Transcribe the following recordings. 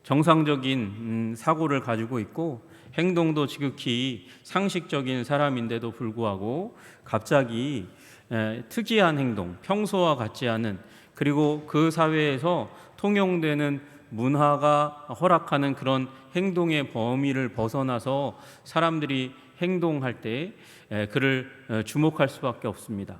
정상적인 사고를 가지고 있고 행동도 지극히 상식적인 사람인데도 불구하고 갑자기 특이한 행동, 평소와 같지 않은, 그리고 그 사회에서 통용되는 문화가 허락하는 그런 행동의 범위를 벗어나서 사람들이 행동할 때 그를 주목할 수밖에 없습니다.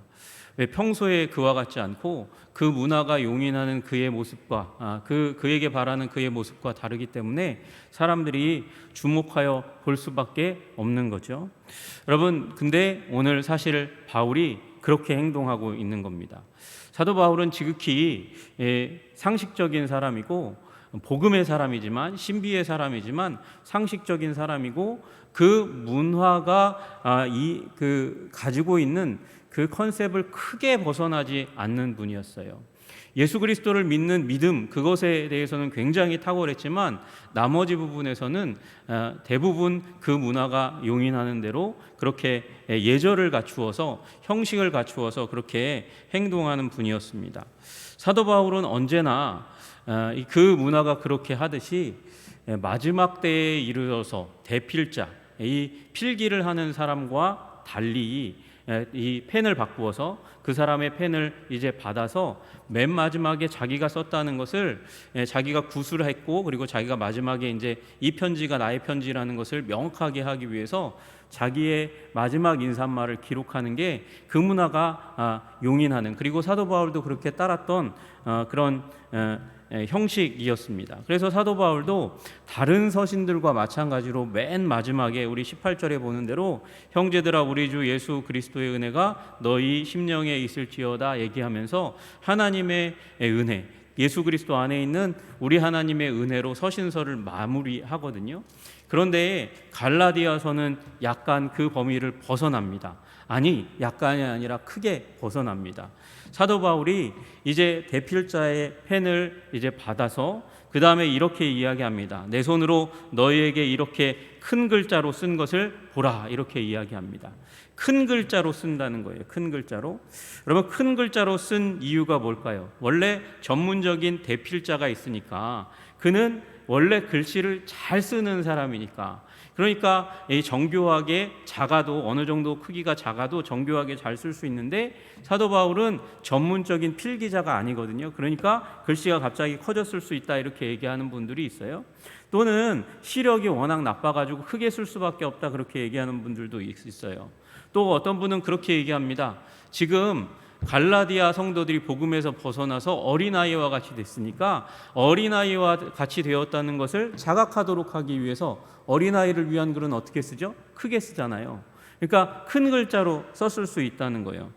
왜 평소에 그와 같지 않고 그 문화가 용인하는 그의 모습과 그에게 바라는 그의 모습과 다르기 때문에 사람들이 주목하여 볼 수밖에 없는 거죠. 여러분, 근데 오늘 사실 바울이 그렇게 행동하고 있는 겁니다. 사도 바울은 지극히 상식적인 사람이고 복음의 사람이지만, 신비의 사람이지만 상식적인 사람이고, 그 문화가 가지고 있는 그 컨셉을 크게 벗어나지 않는 분이었어요. 예수 그리스도를 믿는 믿음, 그것에 대해서는 굉장히 탁월했지만 나머지 부분에서는 대부분 그 문화가 용인하는 대로 그렇게 예절을 갖추어서, 형식을 갖추어서 그렇게 행동하는 분이었습니다. 사도 바울은 언제나 그 문화가 그렇게 하듯이 마지막 때에 이르러서 대필자, 이 필기를 하는 사람과 달리 이 펜을 바꾸어서 그 사람의 펜을 이제 받아서 맨 마지막에 자기가 썼다는 것을, 자기가 구술을 했고, 그리고 자기가 마지막에 이제 이 편지가 나의 편지라는 것을 명확하게 하기 위해서 자기의 마지막 인사말을 기록하는 게 그 문화가 용인하는, 그리고 사도 바울도 그렇게 따랐던 그런 형식이었습니다. 그래서 사도 바울도 다른 서신들과 마찬가지로 맨 마지막에 우리 18절에 보는 대로 형제들아 우리 주 예수 그리스도의 은혜가 너희 심령에 있을지어다 얘기하면서 하나님의 은혜, 예수 그리스도 안에 있는 우리 하나님의 은혜로 서신서를 마무리하거든요. 그런데 갈라디아서는 약간 그 범위를 벗어납니다. 아니, 약간이 아니라 크게 벗어납니다. 사도 바울이 이제 대필자의 펜을 이제 받아서 그 다음에 이렇게 이야기합니다. 내 손으로 너희에게 이렇게 큰 글자로 쓴 것을 보라, 이렇게 이야기합니다. 큰 글자로 쓴다는 거예요. 큰 글자로. 여러분, 큰 글자로 쓴 이유가 뭘까요? 원래 전문적인 대필자가 있으니까, 그는 원래 글씨를 잘 쓰는 사람이니까, 그러니까 이 정교하게 작아도, 어느 정도 크기가 작아도 정교하게 잘 쓸 수 있는데, 사도 바울은 전문적인 필기자가 아니거든요. 그러니까 글씨가 갑자기 커졌을 수 있다, 이렇게 얘기하는 분들이 있어요. 또는 시력이 워낙 나빠가지고 크게 쓸 수밖에 없다, 그렇게 얘기하는 분들도 있어요. 또 어떤 분은 그렇게 얘기합니다. 지금 갈라디아 성도들이 복음에서 벗어나서 어린아이와 같이 됐으니까 어린아이와 같이 되었다는 것을 자각하도록 하기 위해서 어린아이를 위한 글은 어떻게 쓰죠? 크게 쓰잖아요. 그러니까 큰 글자로 썼을 수 있다는 거예요.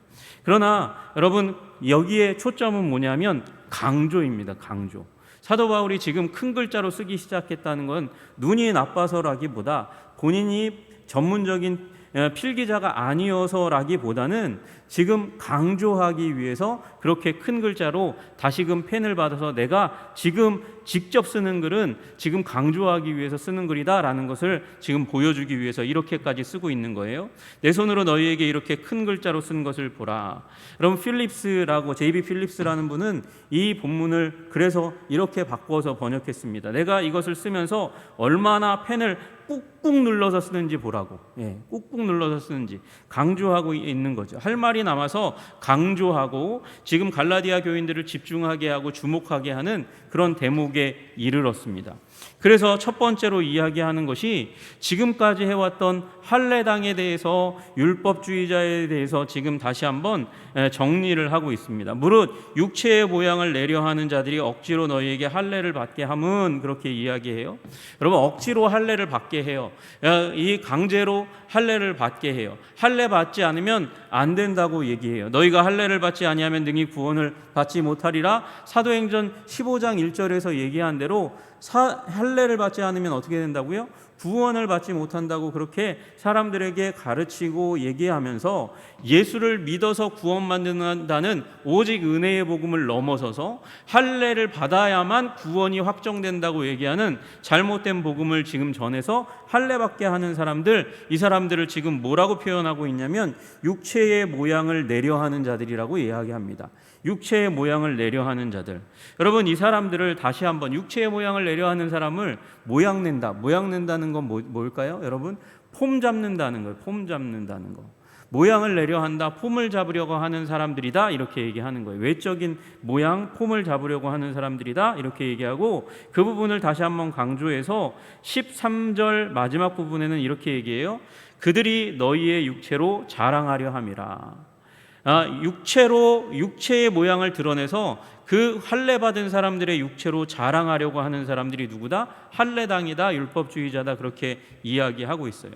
그러나 여러분, 여기에 초점은 뭐냐면 강조입니다. 강조. 사도 바울이 지금 큰 글자로 쓰기 시작했다는 건 눈이 나빠서라기보다, 본인이 전문적인 필기자가 아니어서라기보다는 지금 강조하기 위해서 그렇게 큰 글자로 다시금 펜을 받아서 내가 지금 직접 쓰는 글은 지금 강조하기 위해서 쓰는 글이다라는 것을 지금 보여주기 위해서 이렇게까지 쓰고 있는 거예요. 내 손으로 너희에게 이렇게 큰 글자로 쓴 것을 보라. 여러분, 필립스라고, J.B. 필립스라는 분은 이 본문을 그래서 이렇게 바꿔서 번역했습니다. 내가 이것을 쓰면서 얼마나 펜을 꾹꾹 눌러서 쓰는지 보라고. 꾹꾹 눌러서 쓰는지 강조하고 있는 거죠. 할 말이 남아서 강조하고 지금 갈라디아 교인들을 집중하게 하고 주목하게 하는 그런 대목에 이르렀습니다. 그래서 첫 번째로 이야기하는 것이 지금까지 해왔던 할례당에 대해서, 율법주의자에 대해서 지금 다시 한번 정리를 하고 있습니다. 무릇 육체의 모양을 내려 하는 자들이 억지로 너희에게 할례를 받게 함은, 그렇게 이야기해요. 여러분, 억지로 할례를 받게 해요. 이 강제로 할례를 받게 해요. 할례 받지 않으면 안 된다고 얘기해요. 너희가 할례를 받지 아니하면 능히 구원을 받지 못하리라. 사도행전 15장 1절에서 얘기한 대로 할례를 받지 않으면 어떻게 된다고요? 구원을 받지 못한다고 그렇게 사람들에게 가르치고 얘기하면서 예수를 믿어서 구원받는다는 오직 은혜의 복음을 넘어서서 할례를 받아야만 구원이 확정된다고 얘기하는 잘못된 복음을 지금 전해서 할례받게 하는 사람들, 이 사람들을 지금 뭐라고 표현하고 있냐면 육체의 모양을 내려 하는 자들이라고 이야기합니다. 육체의 모양을 내려 하는 자들. 여러분, 이 사람들을 다시 한번, 육체의 모양을 내려 하는 사람을 모양 낸다는 건 뭘까요? 여러분, 폼 잡는다는 거예요. 폼 잡는다는 거. 모양을 내려 한다, 폼을 잡으려고 하는 사람들이다, 이렇게 얘기하는 거예요. 외적인 모양, 폼을 잡으려고 하는 사람들이다, 이렇게 얘기하고, 그 부분을 다시 한번 강조해서 13절 마지막 부분에는 이렇게 얘기해요. 그들이 너희의 육체로 자랑하려 함이라. 육체의 모양을 드러내서 그 할례 받은 사람들의 육체로 자랑하려고 하는 사람들이 누구다? 할례당이다, 율법주의자다, 그렇게 이야기하고 있어요.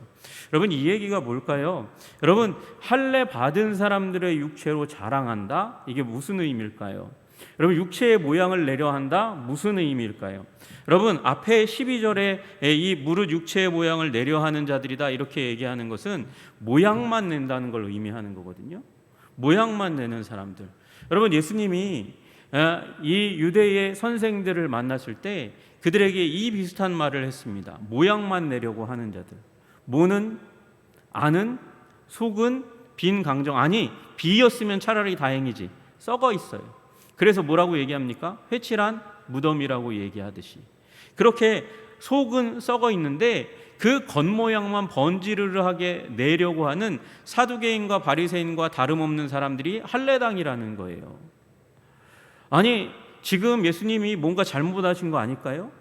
여러분, 이 얘기가 뭘까요? 여러분, 할례 받은 사람들의 육체로 자랑한다? 이게 무슨 의미일까요? 여러분, 육체의 모양을 내려 한다? 무슨 의미일까요? 여러분, 앞에 12절에 이 무릇 육체의 모양을 내려 하는 자들이다, 이렇게 얘기하는 것은 모양만 낸다는 걸 의미하는 거거든요. 모양만 내는 사람들. 여러분, 예수님이 이 유대의 선생들을 만났을 때 그들에게 이 비슷한 말을 했습니다. 모양만 내려고 하는 자들. 모는, 안은, 속은 빈 강정. 아니, 비였으면 차라리 다행이지. 썩어 있어요. 그래서 뭐라고 얘기합니까? 회칠한 무덤이라고 얘기하듯이. 그렇게 속은 썩어 있는데 그 겉모양만 번지르르하게 내려고 하는 사두개인과 바리새인과 다름없는 사람들이 할례당이라는 거예요. 아니, 지금 예수님이 뭔가 잘못하신 거 아닐까요?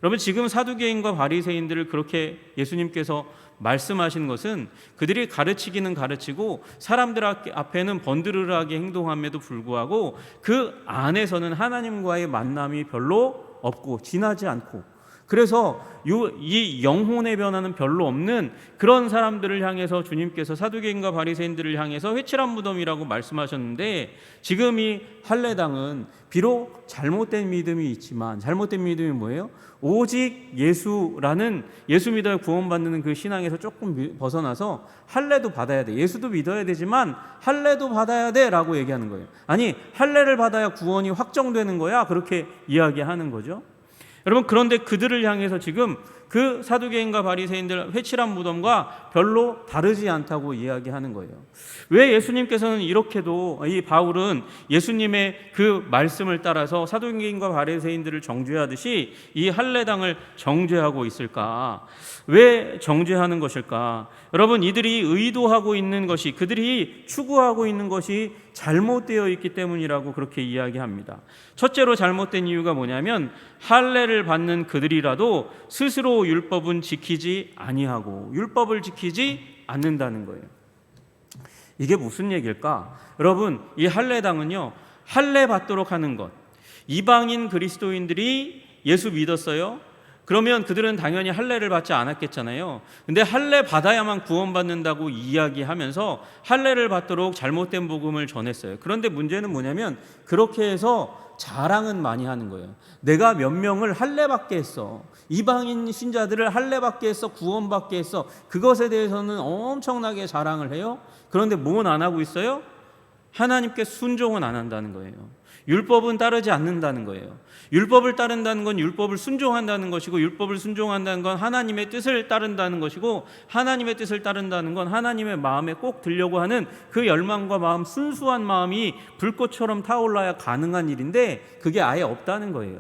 여러분, 지금 사두개인과 바리새인들을 그렇게 예수님께서 말씀하신 것은 그들이 가르치기는 가르치고 사람들 앞에는 번드르르하게 행동함에도 불구하고 그 안에서는 하나님과의 만남이 별로 없고 진하지 않고, 그래서 이 영혼의 변화는 별로 없는 그런 사람들을 향해서 주님께서 사두개인과 바리새인들을 향해서 회칠한 무덤이라고 말씀하셨는데, 지금 이 할례당은 비록 잘못된 믿음이 있지만, 잘못된 믿음이 뭐예요? 오직 예수라는, 예수 믿어야 구원받는 그 신앙에서 조금 벗어나서 할례도 받아야 돼, 예수도 믿어야 되지만 할례도 받아야 돼 라고 얘기하는 거예요. 아니, 할례를 받아야 구원이 확정되는 거야, 그렇게 이야기하는 거죠. 여러분, 그런데 그들을 향해서 지금 그 사두개인과 바리새인들 회칠한 무덤과 별로 다르지 않다고 이야기하는 거예요. 왜 예수님께서는 이렇게도, 이 바울은 예수님의 그 말씀을 따라서 사두개인과 바리새인들을 정죄하듯이 이 할례당을 정죄하고 있을까? 왜 정죄하는 것일까? 여러분, 이들이 의도하고 있는 것이, 그들이 추구하고 있는 것이 잘못되어 있기 때문이라고 그렇게 이야기합니다. 첫째로 잘못된 이유가 뭐냐면, 할례를 받는 그들이라도 스스로 율법은 지키지 아니하고 율법을 지키지 않는다는 거예요. 이게 무슨 얘기일까? 여러분, 이 할례당은요, 할례 받도록 하는 것. 이방인 그리스도인들이 예수 믿었어요. 그러면 그들은 당연히 할례를 받지 않았겠잖아요. 근데 할례 받아야만 구원받는다고 이야기하면서 할례를 받도록 잘못된 복음을 전했어요. 그런데 문제는 뭐냐면, 그렇게 해서 자랑은 많이 하는 거예요. 내가 몇 명을 할례받게 했어, 이방인 신자들을 할례받게 했어, 구원받게 했어. 그것에 대해서는 엄청나게 자랑을 해요. 그런데 뭐는 안 하고 있어요? 하나님께 순종은 안 한다는 거예요. 율법은 따르지 않는다는 거예요. 율법을 따른다는 건 율법을 순종한다는 것이고, 율법을 순종한다는 건 하나님의 뜻을 따른다는 것이고, 하나님의 뜻을 따른다는 건 하나님의 마음에 꼭 들려고 하는 그 열망과 마음, 순수한 마음이 불꽃처럼 타올라야 가능한 일인데 그게 아예 없다는 거예요.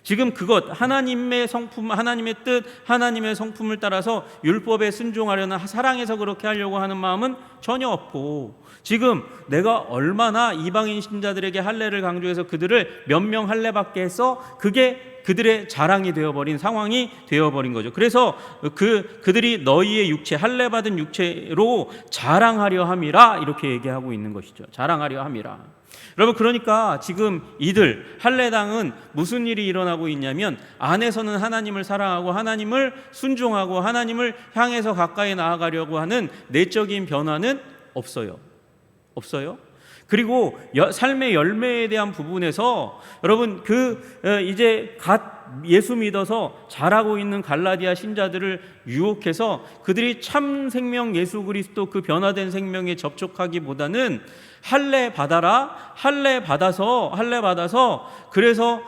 지금 그것, 하나님의 성품, 하나님의 뜻, 하나님의 성품을 따라서 율법에 순종하려는, 사랑해서 그렇게 하려고 하는 마음은 전혀 없고, 지금 내가 얼마나 이방인 신자들에게 할례를 강조해서 그들을 몇 명 할례받게 해서 그게 그들의 자랑이 되어버린 상황이 되어버린 거죠. 그래서 그들이 너희의 육체, 할례받은 육체로 자랑하려 함이라, 이렇게 얘기하고 있는 것이죠. 자랑하려 함이라. 여러분, 그러니까 지금 이들 할례당은 무슨 일이 일어나고 있냐면, 안에서는 하나님을 사랑하고 하나님을 순종하고 하나님을 향해서 가까이 나아가려고 하는 내적인 변화는 없어요. 그리고 삶의 열매에 대한 부분에서 여러분, 이제 갓 예수 믿어서 자라고 있는 갈라디아 신자들을 유혹해서 그들이 참 생명 예수 그리스도 그 변화된 생명에 접촉하기보다는 할례 받아서 그래서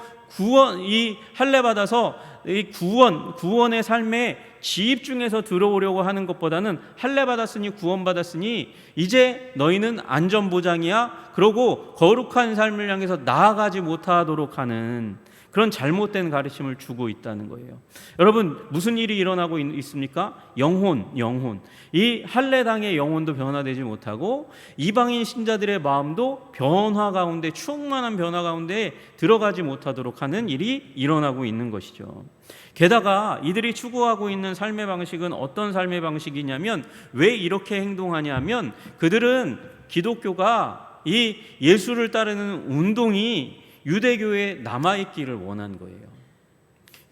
이 할례 받아서 이 구원의 삶에 집중해서 들어오려고 하는 것보다는 할례 받았으니 구원 받았으니 이제 너희는 안전보장이야, 그러고 거룩한 삶을 향해서 나아가지 못하도록 하는 그런 잘못된 가르침을 주고 있다는 거예요. 여러분, 무슨 일이 일어나고 있습니까? 영혼. 이 할례당의 영혼도 변화되지 못하고 이방인 신자들의 마음도 변화 가운데, 충만한 변화 가운데 들어가지 못하도록 하는 일이 일어나고 있는 것이죠. 게다가 이들이 추구하고 있는 삶의 방식은 어떤 삶의 방식이냐면, 왜 이렇게 행동하냐면 그들은 기독교가 이 예수를 따르는 운동이 유대교에 남아있기를 원한 거예요.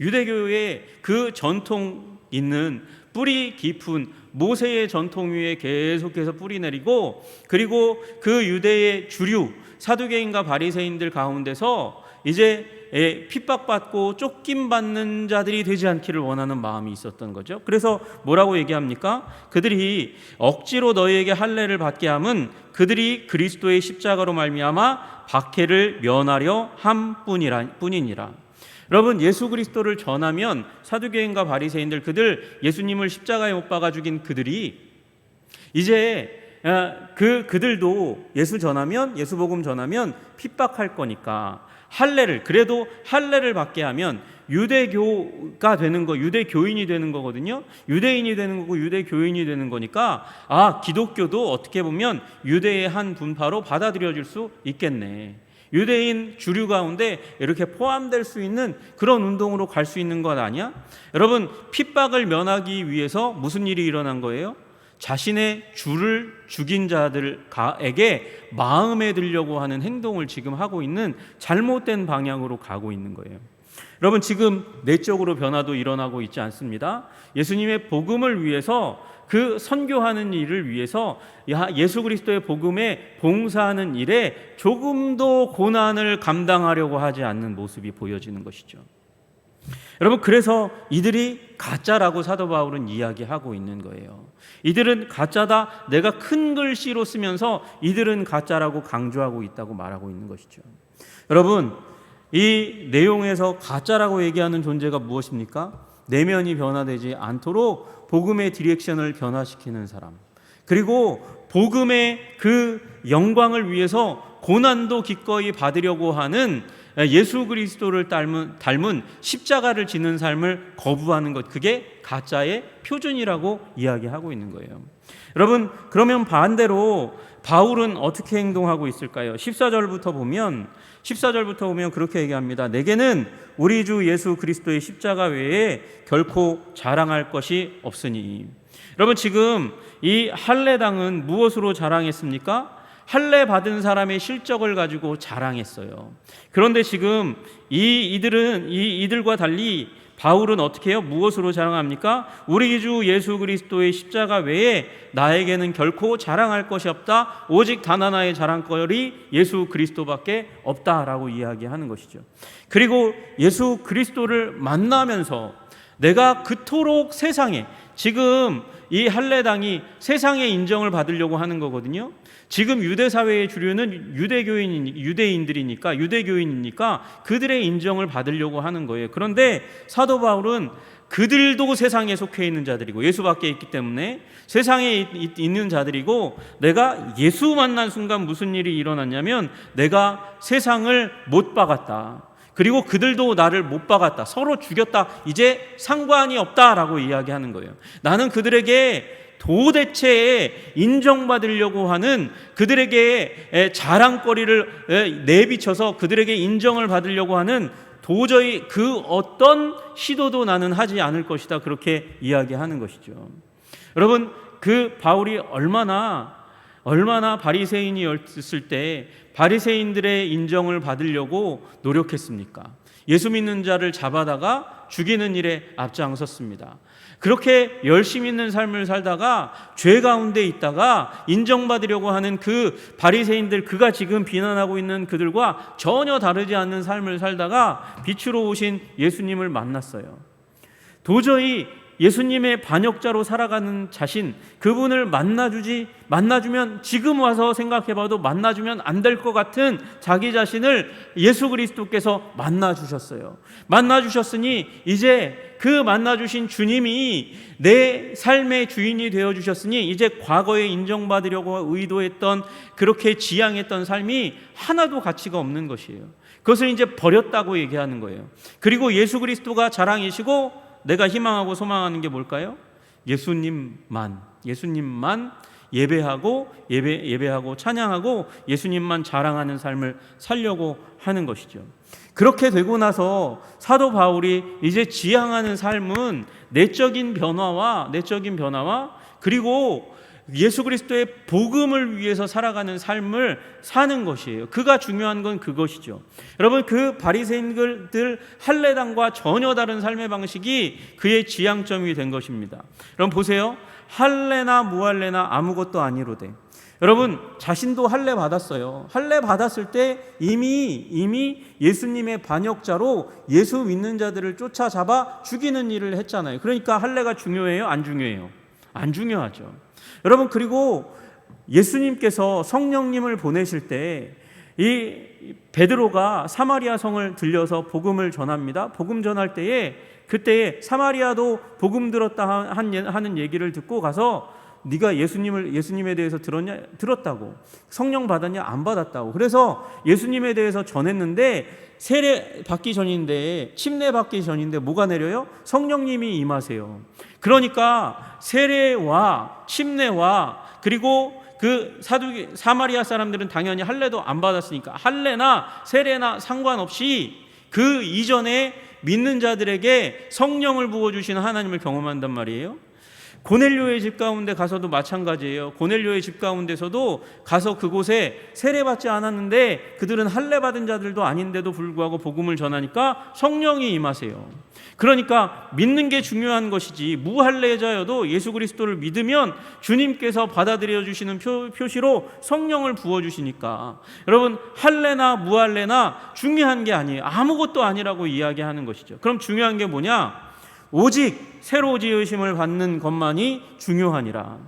유대교의 그 전통 있는 뿌리 깊은 모세의 전통 위에 계속해서 뿌리 내리고, 그리고 그 유대의 주류 사두개인과 바리새인들 가운데서 이제 핍박받고 쫓김받는 자들이 되지 않기를 원하는 마음이 있었던 거죠. 그래서 뭐라고 얘기합니까? 그들이 억지로 너희에게 할례를 받게 함은 그들이 그리스도의 십자가로 말미암아 박해를 면하려 함뿐이니라. 여러분, 예수 그리스도를 전하면 사두개인과 바리새인들, 그들 예수님을 십자가에 못 박아 죽인 그들이 이제 그들도 예수 복음 전하면 핍박할 거니까 그래도 할례를 받게 하면 유대교가 되는 거, 유대교인이 되는 거거든요. 유대인이 되는 거고 유대교인이 되는 거니까 기독교도 어떻게 보면 유대의 한 분파로 받아들여질 수 있겠네. 유대인 주류 가운데 이렇게 포함될 수 있는 그런 운동으로 갈 수 있는 것 아니야? 여러분, 핍박을 면하기 위해서 무슨 일이 일어난 거예요? 자신의 주를 죽인 자들에게 마음에 들려고 하는 행동을 지금 하고 있는 잘못된 방향으로 가고 있는 거예요. 여러분, 지금 내적으로 변화도 일어나고 있지 않습니다? 예수님의 복음을 위해서, 그 선교하는 일을 위해서 예수 그리스도의 복음에 봉사하는 일에 조금도 고난을 감당하려고 하지 않는 모습이 보여지는 것이죠. 여러분, 그래서 이들이 가짜라고 사도 바울은 이야기하고 있는 거예요. 이들은 가짜다, 내가 큰 글씨로 쓰면서 이들은 가짜라고 강조하고 있다고 말하고 있는 것이죠. 여러분, 이 내용에서 가짜라고 얘기하는 존재가 무엇입니까? 내면이 변화되지 않도록 복음의 디렉션을 변화시키는 사람, 그리고 복음의 그 영광을 위해서 고난도 기꺼이 받으려고 하는 예수 그리스도를 닮은 십자가를 지는 삶을 거부하는 것, 그게 가짜의 표준이라고 이야기하고 있는 거예요. 여러분, 그러면 반대로 바울은 어떻게 행동하고 있을까요? 14절부터 보면 그렇게 얘기합니다. 내게는 우리 주 예수 그리스도의 십자가 외에 결코 자랑할 것이 없으니. 여러분, 지금 이 할례당은 무엇으로 자랑했습니까? 할례 받은 사람의 실적을 가지고 자랑했어요. 그런데 지금 이들과 달리 바울은 어떻게 해요? 무엇으로 자랑합니까? 우리 주 예수 그리스도의 십자가 외에 나에게는 결코 자랑할 것이 없다. 오직 단 하나의 자랑거리 예수 그리스도밖에 없다라고 이야기하는 것이죠. 그리고 예수 그리스도를 만나면서 내가 그토록 세상에, 지금 이 할례당이 세상의 인정을 받으려고 하는 거거든요. 지금 유대 사회의 주류는 유대인이니까 그들의 인정을 받으려고 하는 거예요. 그런데 사도 바울은 그들도 세상에 속해 있는 자들이고 예수 밖에 있기 때문에 세상에 있는 자들이고, 내가 예수 만난 순간 무슨 일이 일어났냐면 내가 세상을 못 박았다. 그리고 그들도 나를 못 박았다. 서로 죽였다. 이제 상관이 없다라고 이야기하는 거예요. 나는 그들에게 도대체 인정받으려고 하는, 그들에게 자랑거리를 내비쳐서 그들에게 인정을 받으려고 하는 도저히 그 어떤 시도도 나는 하지 않을 것이다. 그렇게 이야기하는 것이죠. 여러분, 그 바울이 얼마나 바리새인이었을 때 바리새인들의 인정을 받으려고 노력했습니까? 예수 믿는 자를 잡아다가 죽이는 일에 앞장섰습니다. 그렇게 열심히 있는 삶을 살다가 죄 가운데 있다가 인정받으려고 하는 그 바리새인들, 그가 지금 비난하고 있는 그들과 전혀 다르지 않는 삶을 살다가 빛으로 오신 예수님을 만났어요. 도저히 예수님의 반역자로 살아가는 자신, 그분을 만나주면 지금 와서 생각해봐도 만나주면 안 될 것 같은 자기 자신을 예수 그리스도께서 만나주셨어요. 만나주셨으니 이제 그 만나주신 주님이 내 삶의 주인이 되어주셨으니 이제 과거에 인정받으려고 의도했던, 그렇게 지향했던 삶이 하나도 가치가 없는 것이에요. 그것을 이제 버렸다고 얘기하는 거예요. 그리고 예수 그리스도가 자랑이시고 내가 희망하고 소망하는 게 뭘까요? 예수님만 예배하고 찬양하고 예수님만 자랑하는 삶을 살려고 하는 것이죠. 그렇게 되고 나서 사도 바울이 이제 지향하는 삶은 내적인 변화와 그리고 예수 그리스도의 복음을 위해서 살아가는 삶을 사는 것이에요. 그가 중요한 건 그것이죠. 여러분, 그 바리새인들 할례당과 전혀 다른 삶의 방식이 그의 지향점이 된 것입니다. 여러분 보세요. 할례나 무할례나 아무것도 아니로되. 여러분 자신도 할례 받았어요. 할례 받았을 때 이미 예수님의 반역자로 예수 믿는 자들을 쫓아잡아 죽이는 일을 했잖아요. 그러니까 할례가 중요해요? 안 중요해요? 안 중요하죠. 여러분, 그리고 예수님께서 성령님을 보내실 때 이 베드로가 사마리아 성을 들려서 복음을 전합니다. 복음 전할 때에 그때에 사마리아도 복음 들었다 하는 얘기를 듣고 가서 네가 예수님에 대해서 들었냐? 들었다고. 성령 받았냐? 안 받았다고. 그래서 예수님에 대해서 전했는데 세례 받기 전인데, 침례 받기 전인데 뭐가 내려요? 성령님이 임하세요. 그러니까 세례와 침례와 그리고 그 사마리아 사람들은 당연히 할례도 안 받았으니까 할례나 세례나 상관없이 그 이전에 믿는 자들에게 성령을 부어주시는 하나님을 경험한단 말이에요. 고넬료의 집 가운데 가서도 마찬가지예요. 고넬료의 집 가운데서도 가서 그곳에 세례받지 않았는데 그들은 할례 받은 자들도 아닌데도 불구하고 복음을 전하니까 성령이 임하세요. 그러니까 믿는 게 중요한 것이지, 무할례자여도 예수 그리스도를 믿으면 주님께서 받아들여 주시는 표시로 성령을 부어주시니까 여러분, 할례나 무할례나 중요한 게 아니에요. 아무것도 아니라고 이야기하는 것이죠. 그럼 중요한 게 뭐냐? 오직 새로 지으심을 받는 것만이 중요하니라.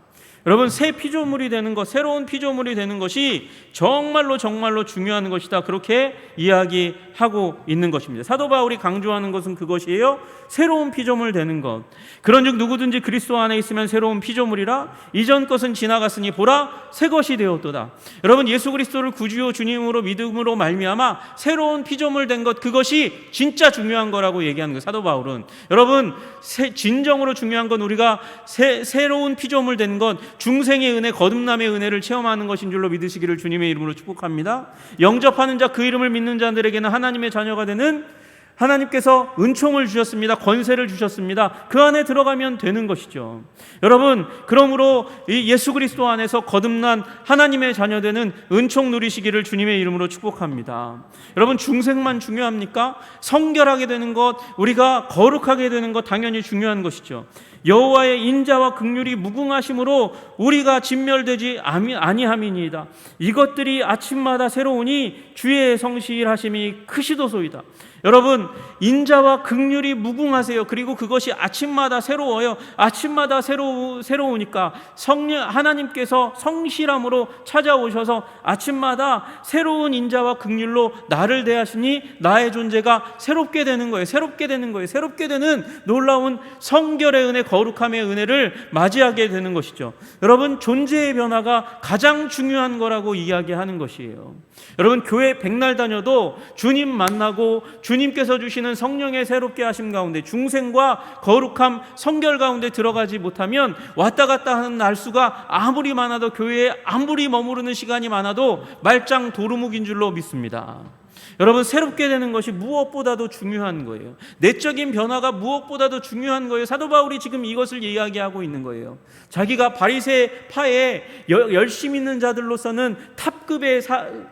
여러분, 새 피조물이 되는 것, 새로운 피조물이 되는 것이 정말로 중요한 것이다. 그렇게 이야기하고 있는 것입니다. 사도 바울이 강조하는 것은 그것이에요. 새로운 피조물 되는 것. 그런즉 누구든지 그리스도 안에 있으면 새로운 피조물이라. 이전 것은 지나갔으니 보라 새 것이 되었도다. 여러분, 예수 그리스도를 구주요 주님으로 믿음으로 말미암아 새로운 피조물 된 것, 그것이 진짜 중요한 거라고 얘기하는 거예요. 사도 바울은. 여러분, 진정으로 중요한 건 우리가 새로운 피조물 된 것, 중생의 은혜, 거듭남의 은혜를 체험하는 것인 줄로 믿으시기를 주님의 이름으로 축복합니다. 영접하는 자, 그 이름을 믿는 자들에게는 하나님의 자녀가 되는, 하나님께서 은총을 주셨습니다. 권세를 주셨습니다. 그 안에 들어가면 되는 것이죠. 여러분, 그러므로 이 예수 그리스도 안에서 거듭난 하나님의 자녀 되는 은총 누리시기를 주님의 이름으로 축복합니다. 여러분, 중생만 중요합니까? 성결하게 되는 것, 우리가 거룩하게 되는 것 당연히 중요한 것이죠. 여호와의 인자와 긍휼이 무궁하심으로 우리가 진멸되지 아니함이니이다. 이것들이 아침마다 새로우니 주의 성실하심이 크시도소이다. 여러분, 인자와 긍휼이 무궁하세요. 그리고 그것이 아침마다 새로워요. 아침마다 새로우니까 하나님께서 성실함으로 찾아오셔서 아침마다 새로운 인자와 긍휼로 나를 대하시니 나의 존재가 새롭게 되는 거예요. 새롭게 되는 놀라운 성결의 은혜, 거룩함의 은혜를 맞이하게 되는 것이죠. 여러분, 존재의 변화가 가장 중요한 거라고 이야기하는 것이에요. 여러분, 교회 백날 다녀도 주님 만나고 주님께서 주시는 성령의 새롭게 하심 가운데, 중생과 거룩함, 성결 가운데 들어가지 못하면 왔다 갔다 하는 날수가 아무리 많아도, 교회에 아무리 머무르는 시간이 많아도 말짱 도루묵인 줄로 믿습니다. 여러분, 새롭게 되는 것이 무엇보다도 중요한 거예요. 내적인 변화가 무엇보다도 중요한 거예요. 사도 바울이 지금 이것을 이야기하고 있는 거예요. 자기가 바리새파에 열심 있는 자들로서는 탑급에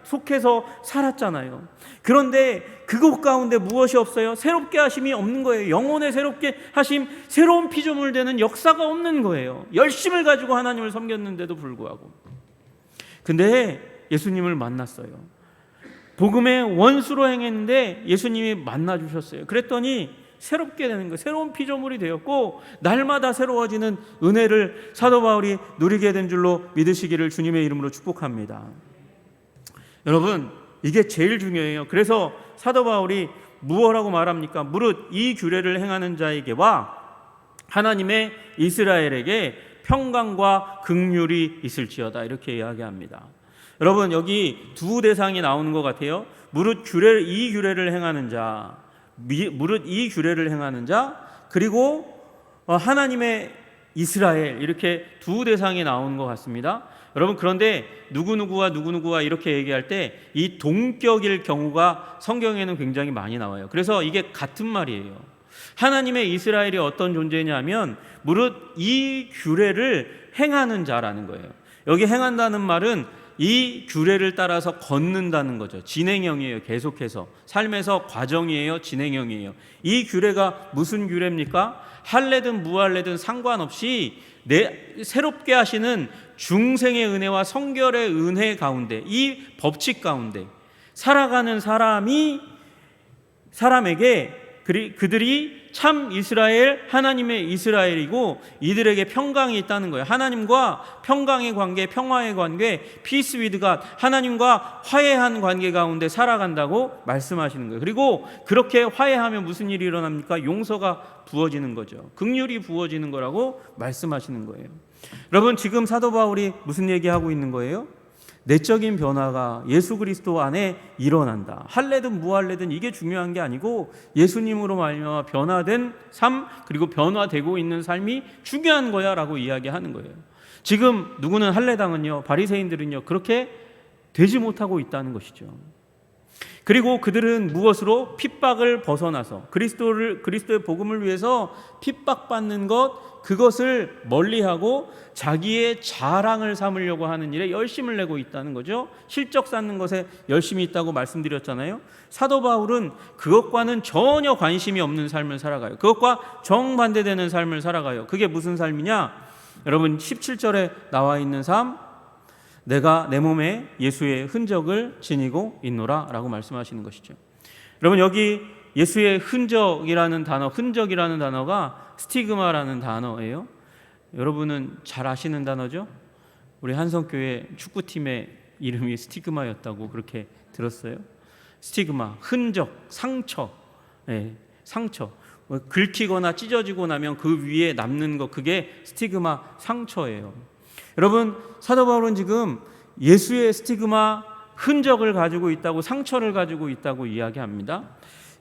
속해서 살았잖아요. 그런데 그곳 가운데 무엇이 없어요? 새롭게 하심이 없는 거예요. 영혼의 새롭게 하심, 새로운 피조물 되는 역사가 없는 거예요. 열심을 가지고 하나님을 섬겼는데도 불구하고. 근데 예수님을 만났어요. 복음의 원수로 행했는데 예수님이 만나주셨어요. 그랬더니 새롭게 되는 거예요. 새로운 피조물이 되었고 날마다 새로워지는 은혜를 사도 바울이 누리게 된 줄로 믿으시기를 주님의 이름으로 축복합니다. 여러분, 이게 제일 중요해요. 그래서 사도 바울이 무엇라고 말합니까? 무릇 이 규례를 행하는 자에게와 하나님의 이스라엘에게 평강과 긍휼이 있을지어다, 이렇게 이야기합니다. 여러분, 여기 두 대상이 나오는 것 같아요. 무릇 이 규례를 행하는 자, 무릇 이 규례를 행하는 자, 그리고 하나님의 이스라엘, 이렇게 두 대상이 나오는 것 같습니다. 여러분, 그런데 누구누구와 이렇게 얘기할 때 이 동격일 경우가 성경에는 굉장히 많이 나와요. 그래서 이게 같은 말이에요. 하나님의 이스라엘이 어떤 존재냐면 무릇 이 규례를 행하는 자라는 거예요. 여기 행한다는 말은 이 규례를 따라서 걷는다는 거죠. 진행형이에요. 계속해서 삶에서 과정이에요. 진행형이에요. 이 규례가 무슨 규례입니까? 할례든 무할례든 상관없이 새롭게 하시는 중생의 은혜와 성결의 은혜 가운데, 이 법칙 가운데 살아가는 사람에게 그들이 참 이스라엘, 하나님의 이스라엘이고 이들에게 평강이 있다는 거예요. 하나님과 평강의 관계, 평화의 관계, peace with God, 하나님과 화해한 관계 가운데 살아간다고 말씀하시는 거예요. 그리고 그렇게 화해하면 무슨 일이 일어납니까? 용서가 부어지는 거죠. 긍휼이 부어지는 거라고 말씀하시는 거예요. 여러분, 지금 사도 바울이 무슨 얘기하고 있는 거예요? 내적인 변화가 예수 그리스도 안에 일어난다. 할례든 무할례든 이게 중요한 게 아니고 예수님으로 말미암아 변화된 삶, 그리고 변화되고 있는 삶이 중요한 거야 라고 이야기하는 거예요. 지금 누구는 할례당은요, 바리새인들은요, 그렇게 되지 못하고 있다는 것이죠. 그리고 그들은 무엇으로? 핍박을 벗어나서 그리스도의 복음을 위해서 핍박받는 그것을 멀리하고 자기의 자랑을 삼으려고 하는 일에 열심을 내고 있다는 거죠. 실적 쌓는 것에 열심이 있다고 말씀드렸잖아요. 사도 바울은 그것과는 전혀 관심이 없는 삶을 살아가요. 그것과 정반대되는 삶을 살아가요. 그게 무슨 삶이냐? 여러분, 17절에 나와 있는 삶, 내가 내 몸에 예수의 흔적을 지니고 있노라 라고 말씀하시는 것이죠. 여러분, 여기 예수의 흔적이라는 단어가 스티그마라는 단어예요. 여러분은 잘 아시는 단어죠? 우리 한성교회 축구팀의 이름이 스티그마였다고 그렇게 들었어요. 스티그마, 흔적, 상처. 상처. 긁히거나 찢어지고 나면 그 위에 남는 거, 그게 스티그마, 상처예요. 여러분, 사도 바울은 지금 예수의 스티그마, 흔적을 가지고 있다고, 상처를 가지고 있다고 이야기합니다.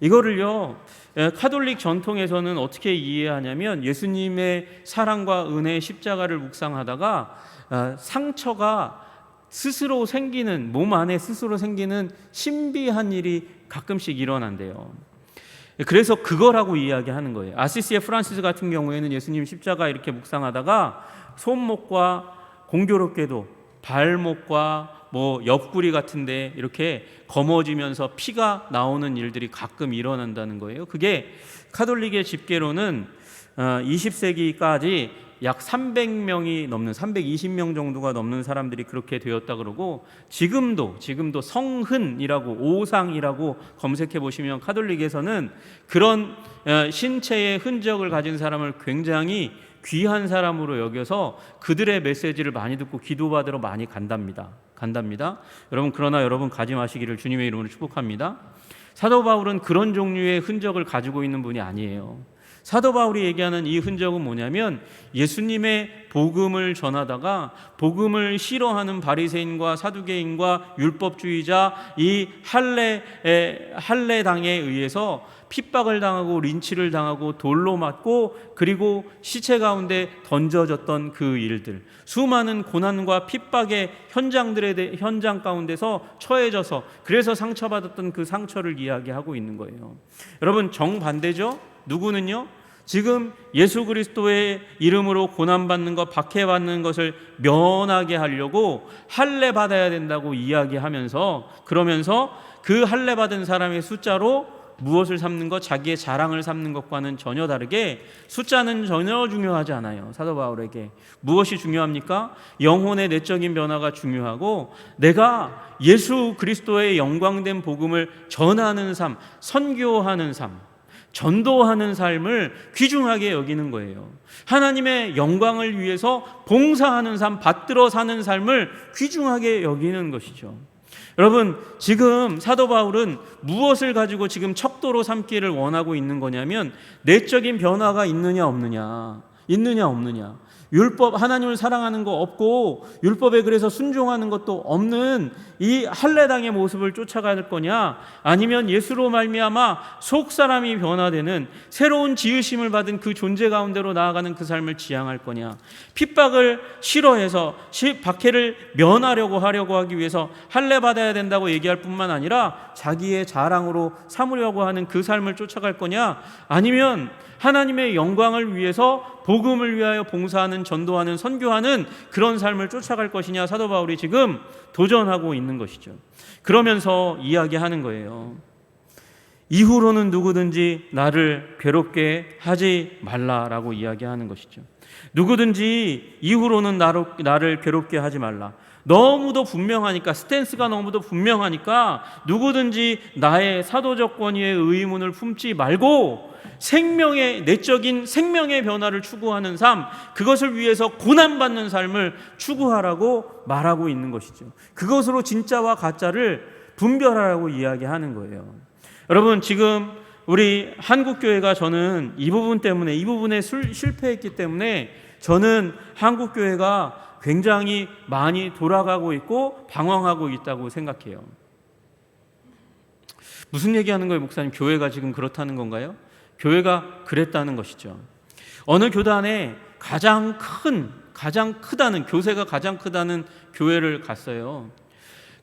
이거를요, 카톨릭 전통에서는 어떻게 이해하냐면 예수님의 사랑과 은혜의 십자가를 묵상하다가 상처가 스스로 생기는, 몸 안에 스스로 생기는 신비한 일이 가끔씩 일어난대요. 그래서 그거라고 이야기하는 거예요. 아시시의 프란시스 같은 경우에는 예수님 십자가 이렇게 묵상하다가 손목과 공교롭게도 발목과 옆구리 같은데 이렇게 검어지면서 피가 나오는 일들이 가끔 일어난다는 거예요. 그게 카톨릭의 집계로는 20세기까지 약 300명이 넘는, 320명 정도가 넘는 사람들이 그렇게 되었다 그러고, 지금도 성흔이라고, 오상이라고 검색해 보시면 카톨릭에서는 그런 신체의 흔적을 가진 사람을 굉장히 귀한 사람으로 여겨서 그들의 메시지를 많이 듣고 기도받으러 많이 간답니다. 여러분, 그러나 여러분 가지 마시기를 주님의 이름으로 축복합니다. 사도 바울은 그런 종류의 흔적을 가지고 있는 분이 아니에요. 사도 바울이 얘기하는 이 흔적은 뭐냐면 예수님의 복음을 전하다가 복음을 싫어하는 바리새인과 사두개인과 율법주의자, 이 할례당에 의해서 핍박을 당하고 린치를 당하고 돌로 맞고 그리고 시체 가운데 던져졌던 그 일들, 수많은 고난과 핍박의 현장 가운데서 처해져서 그래서 상처받았던 그 상처를 이야기하고 있는 거예요. 여러분, 정반대죠? 누구는요? 지금 예수 그리스도의 이름으로 고난받는 것, 박해받는 것을 면하게 하려고 할례 받아야 된다고 이야기하면서, 그러면서 그 할례 받은 사람의 숫자로 무엇을 삼는 것, 자기의 자랑을 삼는 것과는 전혀 다르게 숫자는 전혀 중요하지 않아요. 사도 바울에게 무엇이 중요합니까? 영혼의 내적인 변화가 중요하고 내가 예수 그리스도의 영광된 복음을 전하는 삶, 선교하는 삶, 전도하는 삶을 귀중하게 여기는 거예요. 하나님의 영광을 위해서 봉사하는 삶, 받들어 사는 삶을 귀중하게 여기는 것이죠. 여러분, 지금 사도 바울은 무엇을 가지고 지금 척도로 삼기를 원하고 있는 거냐면 내적인 변화가 있느냐 없느냐. 율법, 하나님을 사랑하는 거 없고 율법에 그래서 순종하는 것도 없는 이 할례당의 모습을 쫓아갈 거냐, 아니면 예수로 말미암아 속사람이 변화되는 새로운 지으심을 받은 그 존재 가운데로 나아가는 그 삶을 지향할 거냐. 핍박을 싫어해서 박해를 면하려고 하기 위해서 할례 받아야 된다고 얘기할 뿐만 아니라 자기의 자랑으로 삼으려고 하는 그 삶을 쫓아갈 거냐, 아니면 하나님의 영광을 위해서 복음을 위하여 봉사하는, 전도하는, 선교하는 그런 삶을 쫓아갈 것이냐, 사도 바울이 지금 도전하고 있는 것이죠. 그러면서 이야기하는 거예요. 이후로는 누구든지 나를 괴롭게 하지 말라라고 이야기하는 것이죠. 누구든지 이후로는 나를 괴롭게 하지 말라. 너무도 분명하니까, 스탠스가 너무도 분명하니까 누구든지 나의 사도적 권위의 의문을 품지 말고 생명의, 내적인 생명의 변화를 추구하는 삶, 그것을 위해서 고난받는 삶을 추구하라고 말하고 있는 것이죠. 그것으로 진짜와 가짜를 분별하라고 이야기하는 거예요. 여러분, 지금 우리 한국교회가, 저는 이 부분 때문에, 이 부분에 실패했기 때문에 저는 한국교회가 굉장히 많이 돌아가고 있고 방황하고 있다고 생각해요. 무슨 얘기하는 거예요, 목사님? 교회가 지금 그렇다는 건가요? 교회가 그랬다는 것이죠. 어느 교단에 가장 크다는, 교세가 가장 크다는 교회를 갔어요.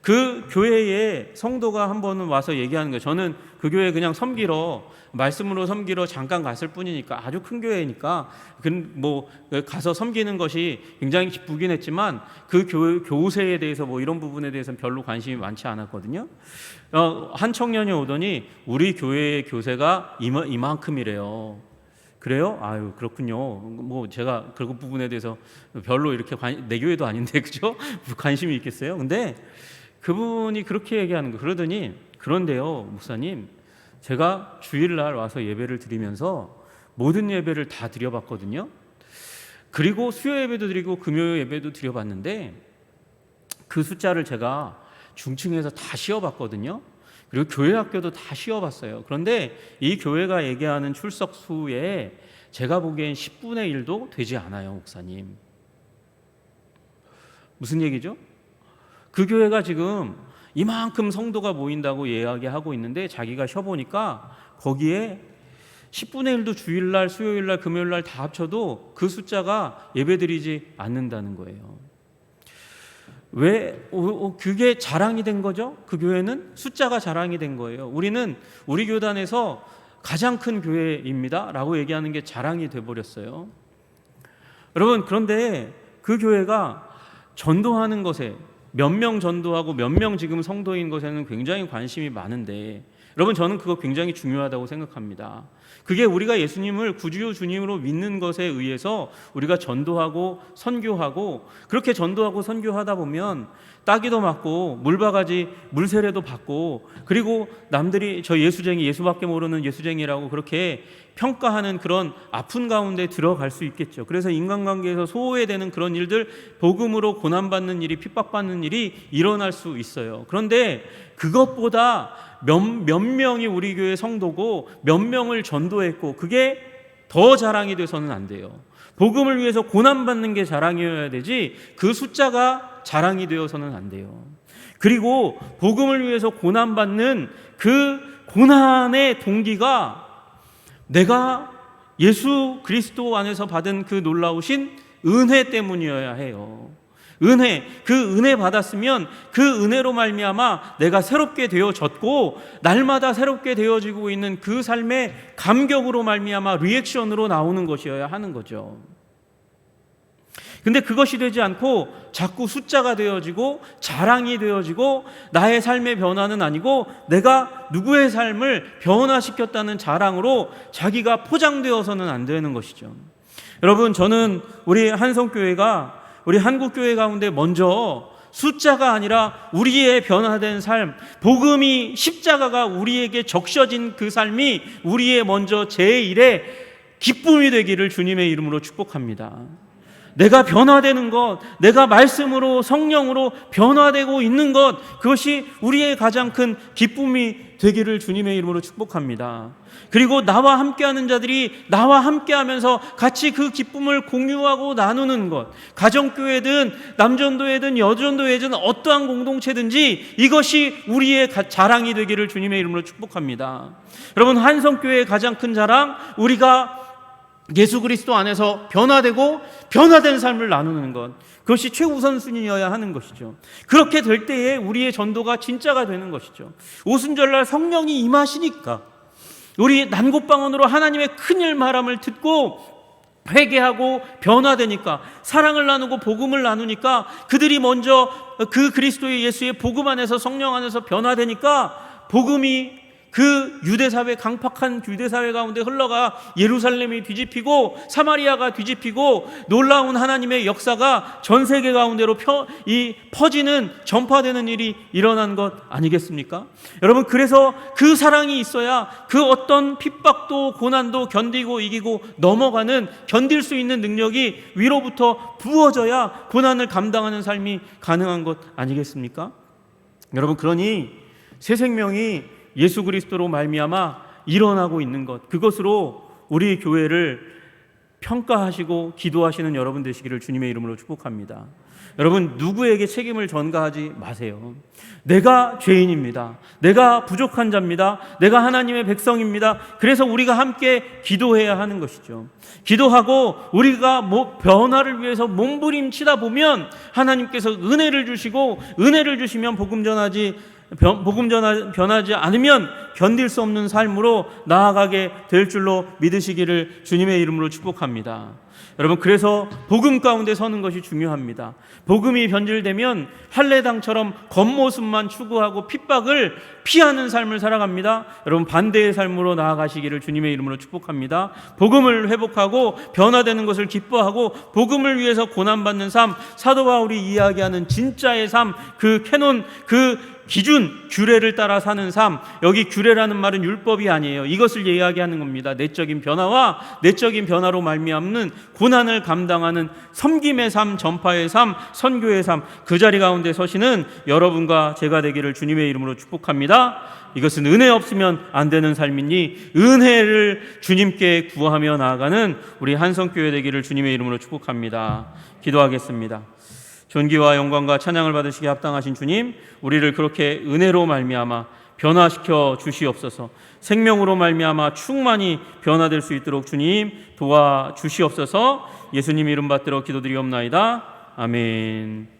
그 교회에 성도가 한 번은 와서 얘기하는 거예요. 저는 그 교회 그냥 말씀으로 섬기러 잠깐 갔을 뿐이니까, 아주 큰 교회니까 가서 섬기는 것이 굉장히 기쁘긴 했지만 그 교세에 대해서 이런 부분에 대해서는 별로 관심이 많지 않았거든요. 한 청년이 오더니 우리 교회의 교세가 이만큼이래요. 그래요? 아유, 그렇군요. 제가 그 부분에 대해서 별로 이렇게 내 교회도 아닌데, 그죠? 관심이 있겠어요? 근데 그분이 그렇게 얘기하는 거예요. 그러더니, 그런데요, 목사님, 제가 주일날 와서 예배를 드리면서 모든 예배를 다 드려봤거든요. 그리고 수요 예배도 드리고 금요 예배도 드려봤는데 그 숫자를 제가 중층에서 다 씌워봤거든요. 그리고 교회 학교도 다 씌워봤어요. 그런데 이 교회가 얘기하는 출석 수에 제가 보기엔 10분의 1도 되지 않아요, 목사님. 무슨 얘기죠? 그 교회가 지금 이만큼 성도가 모인다고 이야기하고 있는데 자기가 쉬어보니까 거기에 10분의 1도 주일날, 수요일날, 금요일날 다 합쳐도 그 숫자가 예배드리지 않는다는 거예요. 왜? 그게 자랑이 된 거죠? 그 교회는 숫자가 자랑이 된 거예요. 우리는 우리 교단에서 가장 큰 교회입니다 라고 얘기하는 게 자랑이 돼버렸어요. 여러분, 그런데 그 교회가 전도하는 것에, 몇 명 전도하고 몇 명 지금 성도인 것에는 굉장히 관심이 많은데, 여러분, 저는 그거 굉장히 중요하다고 생각합니다. 그게 우리가 예수님을 구주 주님으로 믿는 것에 의해서 우리가 전도하고 선교하고, 그렇게 전도하고 선교하다 보면 따기도 맞고 물바가지 물세례도 받고, 그리고 남들이 저 예수쟁이, 예수밖에 모르는 예수쟁이라고 그렇게 평가하는 그런 아픈 가운데 들어갈 수 있겠죠. 그래서 인간관계에서 소외되는 그런 일들, 복음으로 고난받는 일이, 핍박받는 일이 일어날 수 있어요. 그런데 그것보다 몇 명이 우리 교회 성도고 몇 명을 전도했고, 그게 더 자랑이 돼서는 안 돼요. 복음을 위해서 고난받는 게 자랑이어야 되지, 그 숫자가 자랑이 되어서는 안 돼요. 그리고 복음을 위해서 고난받는 그 고난의 동기가 내가 예수 그리스도 안에서 받은 그 놀라우신 은혜 때문이어야 해요. 은혜, 그 은혜 받았으면 그 은혜로 말미암아 내가 새롭게 되어졌고, 날마다 새롭게 되어지고 있는 그 삶의 감격으로 말미암아 리액션으로 나오는 것이어야 하는 거죠. 근데 그것이 되지 않고 자꾸 숫자가 되어지고 자랑이 되어지고, 나의 삶의 변화는 아니고 내가 누구의 삶을 변화시켰다는 자랑으로 자기가 포장되어서는 안 되는 것이죠. 여러분, 저는 우리 한성교회가, 우리 한국교회 가운데 먼저 숫자가 아니라 우리의 변화된 삶, 복음이 십자가가 우리에게 적셔진 그 삶이 우리의 먼저 제1의 기쁨이 되기를 주님의 이름으로 축복합니다. 내가 변화되는 것, 내가 말씀으로 성령으로 변화되고 있는 것, 그것이 우리의 가장 큰 기쁨이 되기를 주님의 이름으로 축복합니다. 그리고 나와 함께하는 자들이 나와 함께하면서 같이 그 기쁨을 공유하고 나누는 것, 가정교회든 남전도회든 여전도회든 어떠한 공동체든지 이것이 우리의 자랑이 되기를 주님의 이름으로 축복합니다. 여러분, 한성교회의 가장 큰 자랑, 우리가 예수 그리스도 안에서 변화되고 변화된 삶을 나누는 것, 그것이 최우선순위여야 하는 것이죠. 그렇게 될 때에 우리의 전도가 진짜가 되는 것이죠. 오순절날 성령이 임하시니까 우리 난곳방언으로 하나님의 큰일 말함을 듣고 회개하고 변화되니까, 사랑을 나누고 복음을 나누니까, 그들이 먼저 그 그리스도의 예수의 복음 안에서 성령 안에서 변화되니까 복음이 그 유대사회, 강팍한 유대사회 가운데 흘러가 예루살렘이 뒤집히고 사마리아가 뒤집히고 놀라운 하나님의 역사가 전 세계 가운데로 퍼지는, 전파되는 일이 일어난 것 아니겠습니까? 여러분, 그래서 그 사랑이 있어야 그 어떤 핍박도 고난도 견디고 이기고 넘어가는, 견딜 수 있는 능력이 위로부터 부어져야 고난을 감당하는 삶이 가능한 것 아니겠습니까? 여러분, 그러니 새 생명이 예수 그리스도로 말미암아 일어나고 있는 것, 그것으로 우리 교회를 평가하시고 기도하시는 여러분 되시기를 주님의 이름으로 축복합니다. 여러분, 누구에게 책임을 전가하지 마세요. 내가 죄인입니다. 내가 부족한 자입니다. 내가 하나님의 백성입니다. 그래서 우리가 함께 기도해야 하는 것이죠. 기도하고 우리가 변화를 위해서 몸부림치다 보면 하나님께서 은혜를 주시고, 은혜를 주시면 복음 변하지 않으면 견딜 수 없는 삶으로 나아가게 될 줄로 믿으시기를 주님의 이름으로 축복합니다. 여러분, 그래서 복음 가운데 서는 것이 중요합니다. 복음이 변질되면 할례당처럼 겉모습만 추구하고 핍박을 피하는 삶을 살아갑니다. 여러분, 반대의 삶으로 나아가시기를 주님의 이름으로 축복합니다. 복음을 회복하고 변화되는 것을 기뻐하고 복음을 위해서 고난받는 삶, 사도 바울이 이야기하는 진짜의 삶, 그 캐논, 그 기준, 규례를 따라 사는 삶, 여기 규례라는 말은 율법이 아니에요. 이것을 이야기하는 겁니다. 내적인 변화와 내적인 변화로 말미암는 고난을 감당하는 섬김의 삶, 전파의 삶, 선교의 삶, 그 자리 가운데 서시는 여러분과 제가 되기를 주님의 이름으로 축복합니다. 이것은 은혜 없으면 안 되는 삶이니 은혜를 주님께 구하며 나아가는 우리 한성교회 되기를 주님의 이름으로 축복합니다. 기도하겠습니다. 존귀와 영광과 찬양을 받으시기에 합당하신 주님, 우리를 그렇게 은혜로 말미암아 변화시켜 주시옵소서. 생명으로 말미암아 충만히 변화될 수 있도록 주님 도와주시옵소서. 예수님 이름 받들어 기도드리옵나이다. 아멘.